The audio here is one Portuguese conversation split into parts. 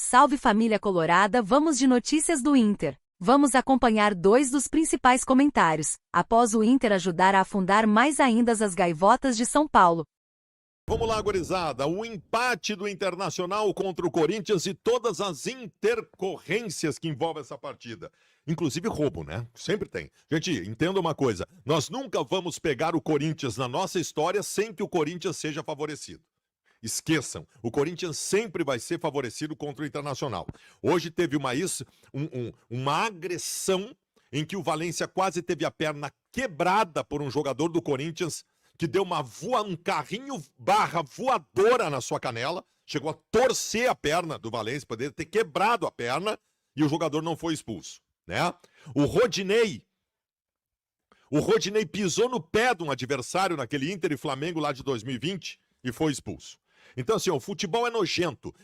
Salve família colorada, vamos de notícias do Inter. Vamos acompanhar dois dos principais comentários, após o Inter ajudar a afundar mais ainda as gaivotas de São Paulo. Vamos lá, gurizada. O empate do Internacional contra o Corinthians e todas as intercorrências que envolvem essa partida. Inclusive roubo, né? Sempre tem. Gente, entenda uma coisa. Nós nunca vamos pegar o Corinthians na nossa história sem que o Corinthians seja favorecido. Esqueçam, o Corinthians sempre vai ser favorecido contra o Internacional. Hoje teve uma agressão em que o Valência quase teve a perna quebrada por um jogador do Corinthians que deu um carrinho voadora na sua canela, chegou a torcer a perna do Valência, poderia ter quebrado a perna e o jogador não foi expulso, né? O Rodinei pisou no pé de um adversário naquele Inter e Flamengo lá de 2020 e foi expulso. Então, assim, o futebol é nojento.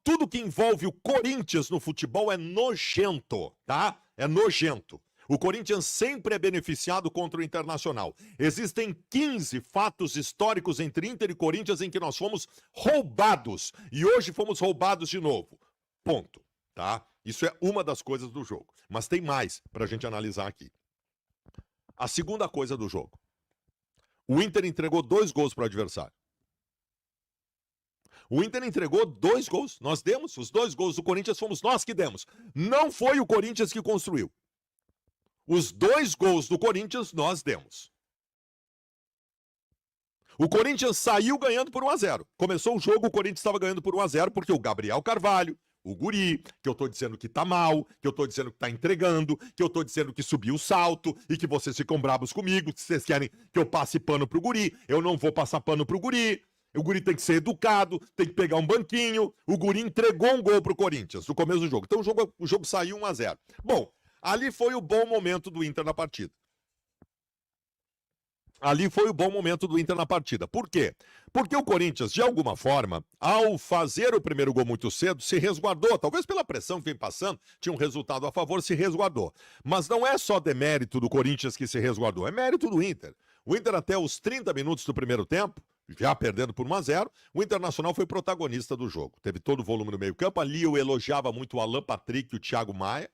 Tudo que envolve o Corinthians no futebol é nojento, tá? É nojento. O Corinthians sempre é beneficiado contra o Internacional. Existem 15 fatos históricos entre Inter e Corinthians em que nós fomos roubados. E hoje fomos roubados de novo. Ponto, tá? Isso é uma das coisas do jogo. Mas tem mais pra gente analisar aqui. A segunda coisa do jogo. O Inter entregou 2 gols para o adversário. O Inter entregou 2 gols. Nós demos os 2 gols do Corinthians, fomos nós que demos. Não foi o Corinthians que construiu. Os 2 gols do Corinthians nós demos. O Corinthians saiu ganhando por 1-0. Começou o jogo, o Corinthians estava ganhando por 1-0 porque o Gabriel Carvalho, o guri, que eu tô dizendo que tá mal, que eu tô dizendo que tá entregando, que eu tô dizendo que subiu o salto e que vocês ficam bravos comigo, que vocês querem que eu passe pano pro guri. Eu não vou passar pano pro guri. O guri tem que ser educado, tem que pegar um banquinho. O guri entregou um gol pro Corinthians no começo do jogo. Então o jogo saiu 1-0. Bom, ali foi o bom momento do Inter na partida. Por quê? Porque o Corinthians, de alguma forma, ao fazer o primeiro gol muito cedo, se resguardou. Talvez pela pressão que vem passando, tinha um resultado a favor, se resguardou. Mas não é só demérito do Corinthians que se resguardou, é mérito do Inter. O Inter, até os 30 minutos do primeiro tempo, já perdendo por 1-0, o Internacional foi protagonista do jogo. Teve todo o volume no meio-campo. Ali eu elogiava muito o Alan Patrick e o Thiago Maia.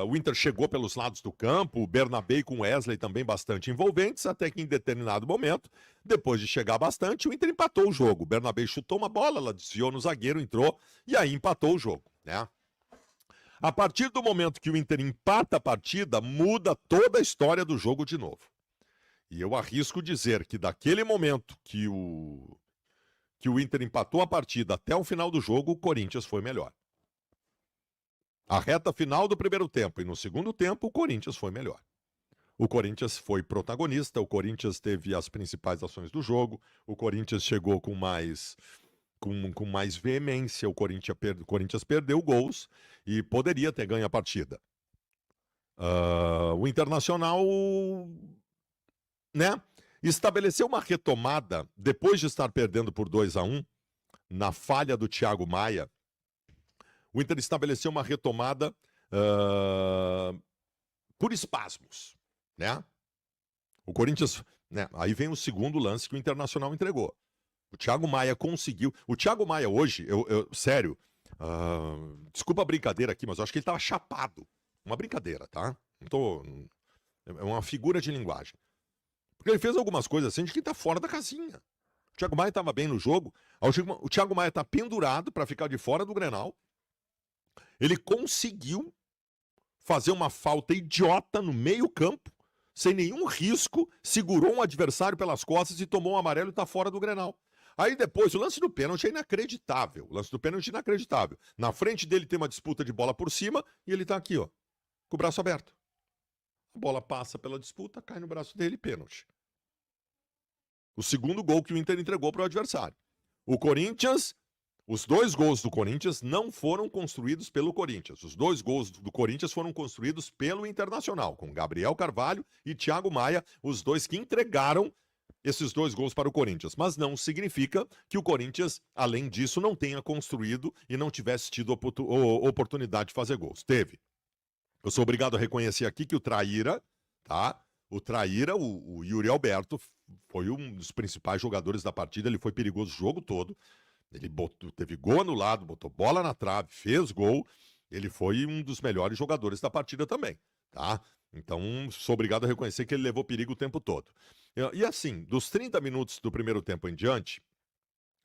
O Inter chegou pelos lados do campo, o Bernabé com o Wesley também bastante envolventes, até que em determinado momento, depois de chegar bastante, o Inter empatou o jogo. O Bernabé chutou uma bola, ela desviou no zagueiro, entrou e aí empatou o jogo, né? A partir do momento que o Inter empata a partida, muda toda a história do jogo de novo. E eu arrisco dizer que daquele momento que o Inter empatou a partida até o final do jogo, o Corinthians foi melhor. A reta final do primeiro tempo e no segundo tempo, o Corinthians foi melhor. O Corinthians foi protagonista, o Corinthians teve as principais ações do jogo, o Corinthians chegou com mais veemência, o Corinthians perdeu gols e poderia ter ganho a partida. O Internacional, né, estabeleceu uma retomada depois de estar perdendo por 2-1, na falha do Thiago Maia. O Inter estabeleceu uma retomada por espasmos, né? O Corinthians, né? Aí vem o segundo lance que o Internacional entregou. O Thiago Maia conseguiu. O Thiago Maia hoje, sério, desculpa a brincadeira aqui, mas eu acho que ele estava chapado. Uma brincadeira, tá? É uma figura de linguagem. Porque ele fez algumas coisas assim de que tá fora da casinha. O Thiago Maia estava bem no jogo. O Thiago Maia tá pendurado para ficar de fora do Grenal. Ele conseguiu fazer uma falta idiota no meio-campo, sem nenhum risco, segurou um adversário pelas costas e tomou um amarelo e está fora do Grenal. Aí depois, o lance do pênalti é inacreditável. Na frente dele tem uma disputa de bola por cima e ele está aqui, ó, com o braço aberto. A bola passa pela disputa, cai no braço dele, pênalti. O segundo gol que o Inter entregou para o adversário. Os 2 gols do Corinthians não foram construídos pelo Corinthians. Os 2 gols do Corinthians foram construídos pelo Internacional, com Gabriel Carvalho e Thiago Maia, os 2 que entregaram esses 2 gols para o Corinthians. Mas não significa que o Corinthians, além disso, não tenha construído e não tivesse tido oportunidade de fazer gols. Teve. Eu sou obrigado a reconhecer aqui que o Traíra, tá? O Yuri Alberto, foi um dos principais jogadores da partida. Ele foi perigoso o jogo todo. Ele teve gol anulado, botou bola na trave, fez gol. Ele foi um dos melhores jogadores da partida também, tá? Então, sou obrigado a reconhecer que ele levou perigo o tempo todo. E assim, dos 30 minutos do primeiro tempo em diante,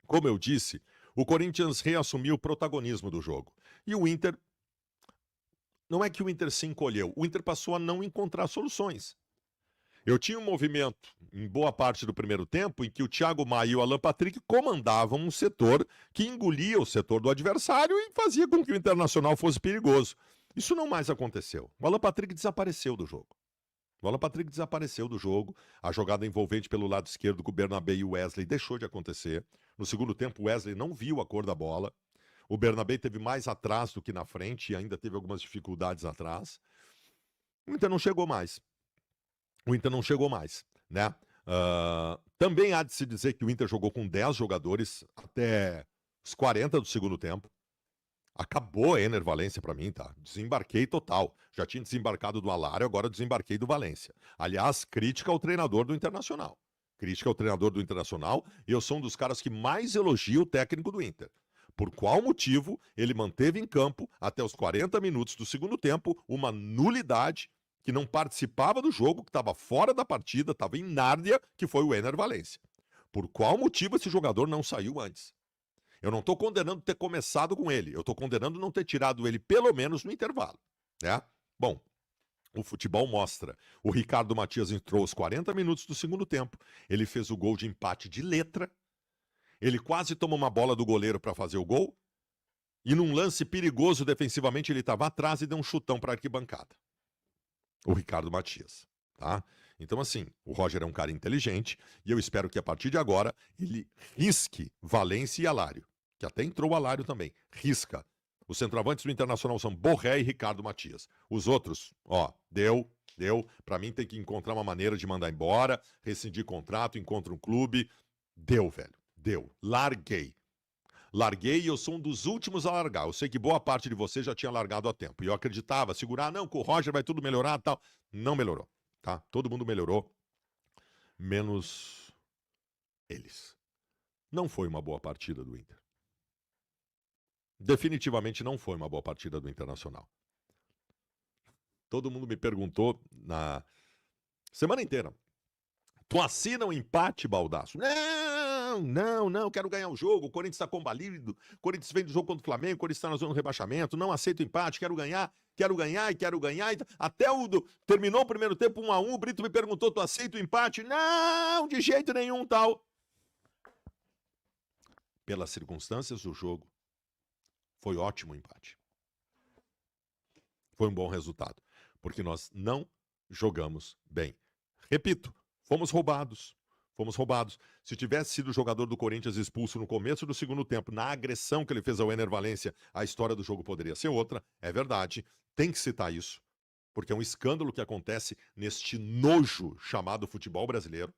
como eu disse, o Corinthians reassumiu o protagonismo do jogo. E o Inter, não é que o Inter se encolheu, o Inter passou a não encontrar soluções. Eu tinha um movimento, em boa parte do primeiro tempo, em que o Thiago Maia e o Alan Patrick comandavam um setor que engolia o setor do adversário e fazia com que o Internacional fosse perigoso. Isso não mais aconteceu. O Alan Patrick desapareceu do jogo. O Alan Patrick desapareceu do jogo. A jogada envolvente pelo lado esquerdo com o Bernabé e o Wesley deixou de acontecer. No segundo tempo, o Wesley não viu a cor da bola. O Bernabé teve mais atrás do que na frente e ainda teve algumas dificuldades atrás. O Inter não chegou mais. O Inter não chegou mais, né? Também há de se dizer que o Inter jogou com 10 jogadores até os 40 do segundo tempo. Acabou a Ener Valencia pra mim, tá? Desembarquei total. Já tinha desembarcado do Alário, agora desembarquei do Valencia. Aliás, crítica ao treinador do Internacional. Crítica ao treinador do Internacional, e eu sou um dos caras que mais elogia o técnico do Inter. Por qual motivo ele manteve em campo, até os 40 minutos do segundo tempo, uma nulidade que não participava do jogo, que estava fora da partida, estava em Nárnia, que foi o Ener Valencia. Por qual motivo esse jogador não saiu antes? Eu não estou condenando ter começado com ele, eu estou condenando não ter tirado ele pelo menos no intervalo, né? Bom, o futebol mostra. O Ricardo Matias entrou aos 40 minutos do segundo tempo, ele fez o gol de empate de letra, ele quase tomou uma bola do goleiro para fazer o gol, e num lance perigoso defensivamente ele estava atrás e deu um chutão para a arquibancada. O Ricardo Matias, tá? Então, assim, o Roger é um cara inteligente e eu espero que a partir de agora ele risque Valencia e Alário, que até entrou o Alário também, risca. Os centroavantes do Internacional são Borré e Ricardo Matias. Os outros, ó, deu. Pra mim tem que encontrar uma maneira de mandar embora, rescindir contrato, encontra um clube. Deu, velho, deu. Larguei e eu sou um dos últimos a largar. Eu sei que boa parte de vocês já tinha largado há tempo. E eu acreditava, segurar, não, com o Roger vai tudo melhorar e tal. Não melhorou, tá? Todo mundo melhorou, menos eles. Não foi uma boa partida do Inter. Definitivamente não foi uma boa partida do Internacional. Todo mundo me perguntou na semana inteira: tu assina um empate, Baldasso? Não, quero ganhar o jogo, o Corinthians está combalido, o Corinthians vem do jogo contra o Flamengo, o Corinthians está na zona do rebaixamento, não aceito o empate, quero ganhar. Até terminou o primeiro tempo 1-1, o Brito me perguntou, tu aceita o empate? Não, de jeito nenhum, tal. Pelas circunstâncias do jogo, foi ótimo o empate. Foi um bom resultado, porque nós não jogamos bem. Repito, fomos roubados. Se tivesse sido o jogador do Corinthians expulso no começo do segundo tempo, na agressão que ele fez ao Ener Valencia, a história do jogo poderia ser outra, é verdade. Tem que citar isso, porque é um escândalo que acontece neste nojo chamado futebol brasileiro.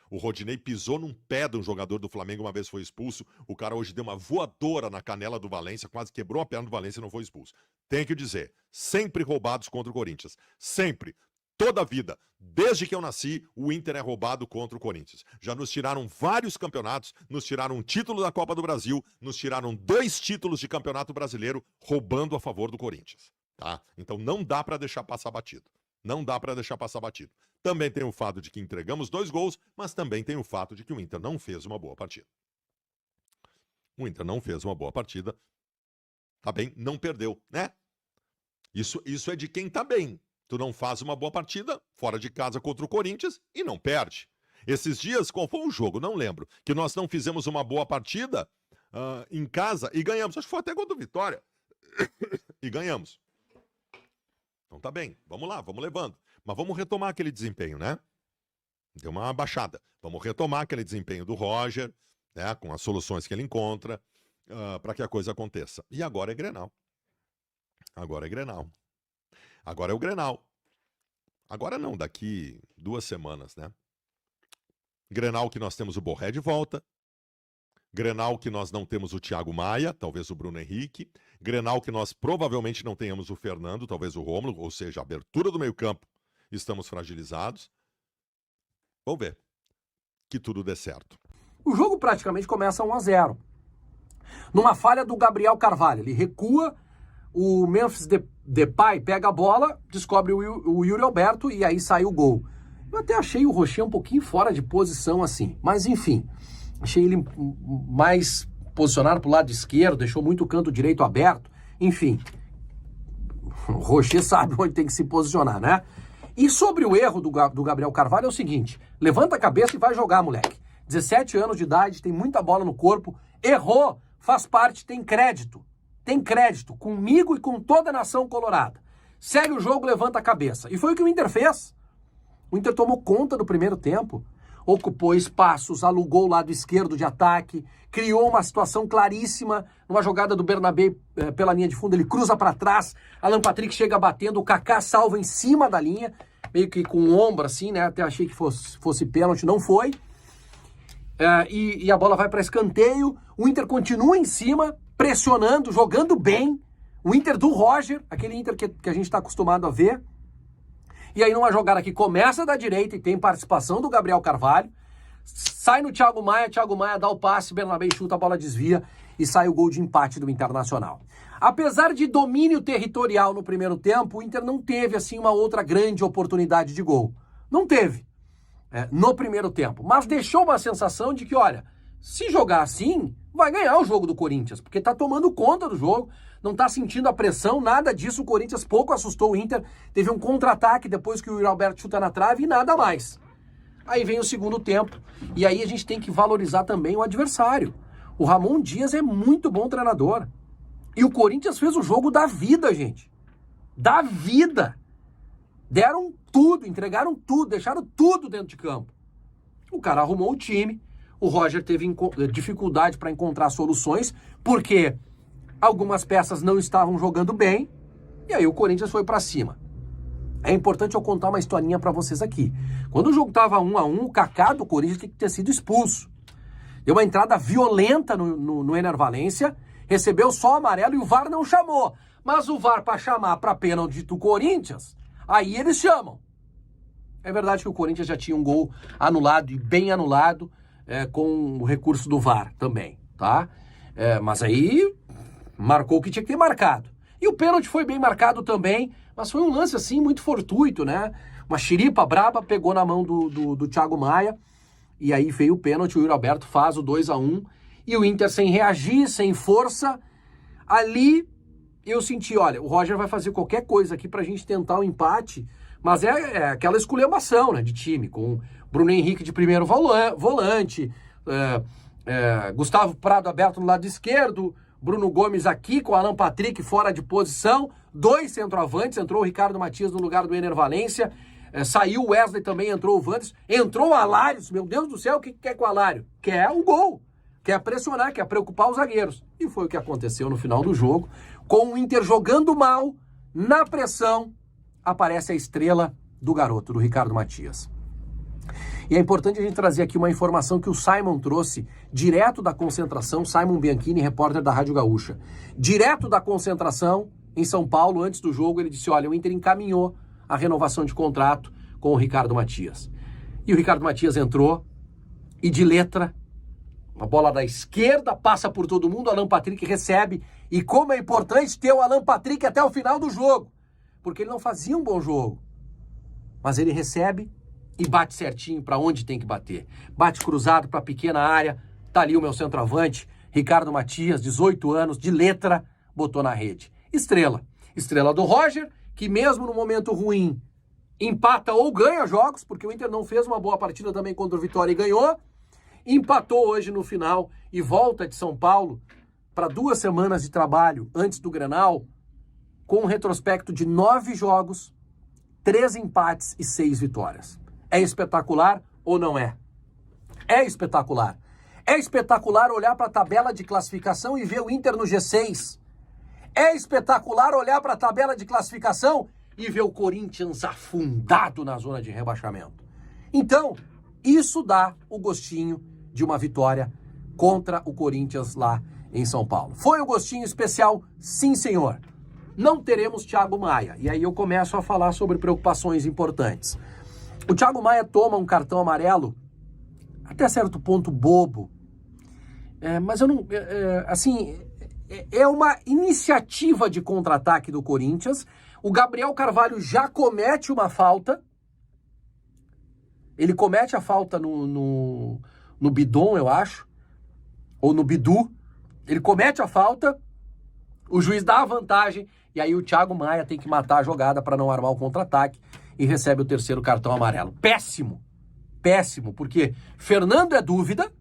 O Rodinei pisou num pé de um jogador do Flamengo, uma vez foi expulso. O cara hoje deu uma voadora na canela do Valencia, quase quebrou a perna do Valencia e não foi expulso. Tem que dizer, sempre roubados contra o Corinthians. Sempre. Toda a vida, desde que eu nasci, o Inter é roubado contra o Corinthians. Já nos tiraram vários campeonatos, nos tiraram um título da Copa do Brasil, nos tiraram 2 títulos de campeonato brasileiro, roubando a favor do Corinthians, tá? Então não dá pra deixar passar batido. Também tem o fato de que entregamos 2 gols, mas também tem o fato de que o Inter não fez uma boa partida. Tá bem? Não perdeu, né? Isso é de quem tá bem. Tu não faz uma boa partida fora de casa contra o Corinthians e não perde. Esses dias, qual foi o jogo? Não lembro. Que nós não fizemos uma boa partida em casa e ganhamos. Acho que foi até contra o Vitória. E ganhamos. Então tá bem, vamos lá, vamos levando. Mas vamos retomar aquele desempenho, né? Deu uma baixada. Vamos retomar aquele desempenho do Roger, né? Com as soluções que ele encontra, para que a coisa aconteça. E agora é Grenal. Agora é o Grenal. Agora não, daqui 2 semanas, né? Grenal que nós temos o Borré de volta. Grenal que nós não temos o Thiago Maia, talvez o Bruno Henrique. Grenal que nós provavelmente não tenhamos o Fernando, talvez o Rômulo, ou seja, a abertura do meio-campo, estamos fragilizados. Vamos ver que tudo dê certo. O jogo praticamente começa 1-0. Numa falha do Gabriel Carvalho, ele recua, o Memphis Depay pega a bola, descobre o Yuri Alberto e aí sai o gol. Eu até achei o Rocher um pouquinho fora de posição assim, mas enfim, achei ele mais posicionado para o lado esquerdo, deixou muito o canto direito aberto, enfim, o Rocher sabe onde tem que se posicionar, né? E sobre o erro do Gabriel Carvalho é o seguinte, levanta a cabeça e vai jogar, moleque. 17 anos de idade, tem muita bola no corpo, errou, faz parte, tem crédito comigo e com toda a nação colorada. Segue o jogo, levanta a cabeça. E foi o que o Inter fez. O Inter tomou conta do primeiro tempo, ocupou espaços, alugou o lado esquerdo de ataque, criou uma situação claríssima, numa jogada do Bernabé pela linha de fundo, ele cruza para trás, Alan Patrick chega batendo, o Kaká salva em cima da linha, meio que com o ombro assim, né? Até achei que fosse pênalti, não foi. E a bola vai para escanteio, o Inter continua em cima, pressionando, jogando bem, o Inter do Roger, aquele Inter que a gente está acostumado a ver. E aí numa jogada que começa da direita e tem participação do Gabriel Carvalho, sai no Thiago Maia dá o passe, Bernabé chuta, a bola desvia e sai o gol de empate do Internacional. Apesar de domínio territorial no primeiro tempo, o Inter não teve assim uma outra grande oportunidade de gol. Não teve no primeiro tempo, mas deixou uma sensação de que, olha, se jogar assim, vai ganhar o jogo do Corinthians, porque tá tomando conta do jogo, não tá sentindo a pressão, nada disso, o Corinthians pouco assustou o Inter, teve um contra-ataque depois que o Yuri Alberto chuta na trave e nada mais. Aí vem o segundo tempo, e aí a gente tem que valorizar também o adversário. O Ramon Dias é muito bom treinador, e o Corinthians fez o jogo da vida, gente, da vida. Deram tudo, entregaram tudo, deixaram tudo dentro de campo. O cara arrumou o time, o Roger teve dificuldade para encontrar soluções, porque algumas peças não estavam jogando bem, e aí o Corinthians foi para cima. É importante eu contar uma historinha para vocês aqui. Quando o jogo estava 1-1, o Kaká do Corinthians tinha que ter sido expulso. Deu uma entrada violenta no Ener Valencia, recebeu só o amarelo e o VAR não chamou. Mas o VAR, para chamar para pênalti do Corinthians, aí eles chamam. É verdade que o Corinthians já tinha um gol anulado, e bem anulado, com o recurso do VAR também, tá? Mas aí marcou o que tinha que ter marcado. E o pênalti foi bem marcado também, mas foi um lance assim muito fortuito, né? Uma xiripa braba pegou na mão do Thiago Maia, e aí veio o pênalti, o Yuri Alberto faz o 2-1, e o Inter sem reagir, sem força. Ali eu senti, olha, o Roger vai fazer qualquer coisa aqui pra gente tentar o empate, mas é aquela esculhambação, né, de time, com Bruno Henrique de primeiro volante, Gustavo Prado aberto no lado esquerdo, Bruno Gomes aqui com Alan Patrick fora de posição, 2 centroavantes, entrou o Ricardo Matias no lugar do Ener Valencia, saiu o Wesley também, entrou o Wanderson, entrou o Alário, meu Deus do céu, o que quer com o Alário? Quer o gol, quer pressionar, quer preocupar os zagueiros. E foi o que aconteceu no final do jogo, com o Inter jogando mal, na pressão, aparece a estrela do garoto, do Ricardo Matias. E é importante a gente trazer aqui uma informação que o Simon trouxe direto da concentração, Simon Bianchini, repórter da Rádio Gaúcha. Direto da concentração em São Paulo, antes do jogo, ele disse, olha, o Inter encaminhou a renovação de contrato com o Ricardo Matias. E o Ricardo Matias entrou e de letra, a bola da esquerda passa por todo mundo, Alan Patrick recebe. E como é importante ter o Alan Patrick até o final do jogo, porque ele não fazia um bom jogo, mas ele recebe e bate certinho para onde tem que bater. Bate cruzado para a pequena área, tá ali o meu centroavante, Ricardo Matias, 18 anos, de letra, botou na rede. Estrela. Estrela do Roger, que mesmo no momento ruim, empata ou ganha jogos, porque o Inter não fez uma boa partida também contra o Vitória e ganhou. Empatou hoje no final e volta de São Paulo para 2 semanas de trabalho antes do Grenal, com um retrospecto de 9 jogos, 3 empates e 6 vitórias. É espetacular ou não é? É espetacular. É espetacular olhar para a tabela de classificação e ver o Inter no G6. É espetacular olhar para a tabela de classificação e ver o Corinthians afundado na zona de rebaixamento. Então, isso dá o gostinho de uma vitória contra o Corinthians lá em São Paulo. Foi um gostinho especial? Sim, senhor. Não teremos Thiago Maia. E aí eu começo a falar sobre preocupações importantes. O Thiago Maia toma um cartão amarelo, até certo ponto bobo, Mas eu não... assim, é uma iniciativa de contra-ataque do Corinthians. O Gabriel Carvalho já comete uma falta. Ele comete a falta no Bidon, eu acho. Ou no Bidu. Ele comete a falta. O juiz dá a vantagem. E aí o Thiago Maia tem que matar a jogada para não armar o contra-ataque. E recebe o terceiro cartão amarelo. Péssimo. Péssimo. Porque Fernando é dúvida,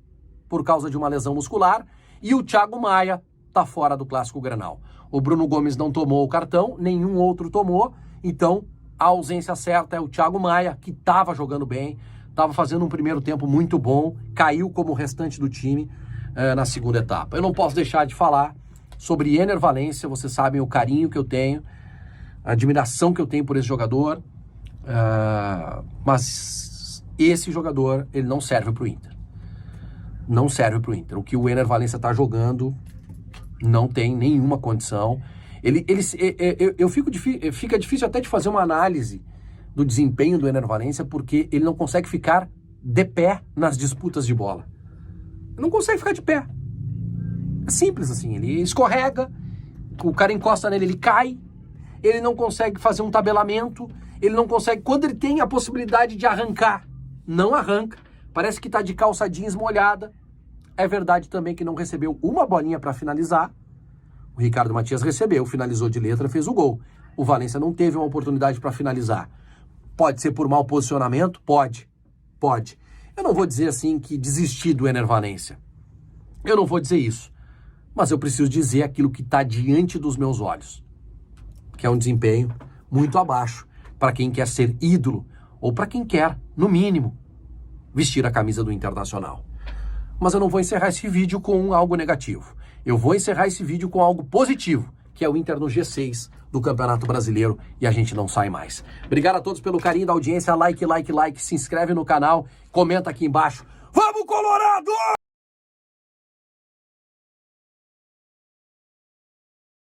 por causa de uma lesão muscular. E o Thiago Maia tá fora do Clássico Grenal. O Bruno Gomes não tomou o cartão, nenhum outro tomou, então a ausência certa é o Thiago Maia, que estava jogando bem, estava fazendo um primeiro tempo muito bom, caiu como o restante do time na segunda etapa. Eu não posso deixar de falar sobre Ener Valencia, vocês sabem o carinho que eu tenho, a admiração que eu tenho por esse jogador, mas esse jogador, ele não serve para o Inter. Não serve para o Inter. O que o Ener Valencia está jogando não tem nenhuma condição. Fica difícil até de fazer uma análise do desempenho do Ener Valencia, porque ele não consegue ficar de pé nas disputas de bola. Ele não consegue ficar de pé. É simples assim. Ele escorrega, o cara encosta nele, ele cai, ele não consegue fazer um tabelamento, ele não consegue... Quando ele tem a possibilidade de arrancar, não arranca. Parece que tá de calça jeans molhada. É verdade também que não recebeu uma bolinha para finalizar. O Ricardo Matias recebeu, finalizou de letra, fez o gol. O Valencia não teve uma oportunidade para finalizar. Pode ser por mau posicionamento? Pode. Eu não vou dizer assim que desisti do Ener Valencia. Eu não vou dizer isso. Mas eu preciso dizer aquilo que está diante dos meus olhos. Que é um desempenho muito abaixo para quem quer ser ídolo ou para quem quer, no mínimo, vestir a camisa do Internacional. Mas eu não vou encerrar esse vídeo com algo negativo. Eu vou encerrar esse vídeo com algo positivo, que é o Inter no G6 do Campeonato Brasileiro e a gente não sai mais. Obrigado a todos pelo carinho da audiência. Like, se inscreve no canal, comenta aqui embaixo. Vamos, Colorado!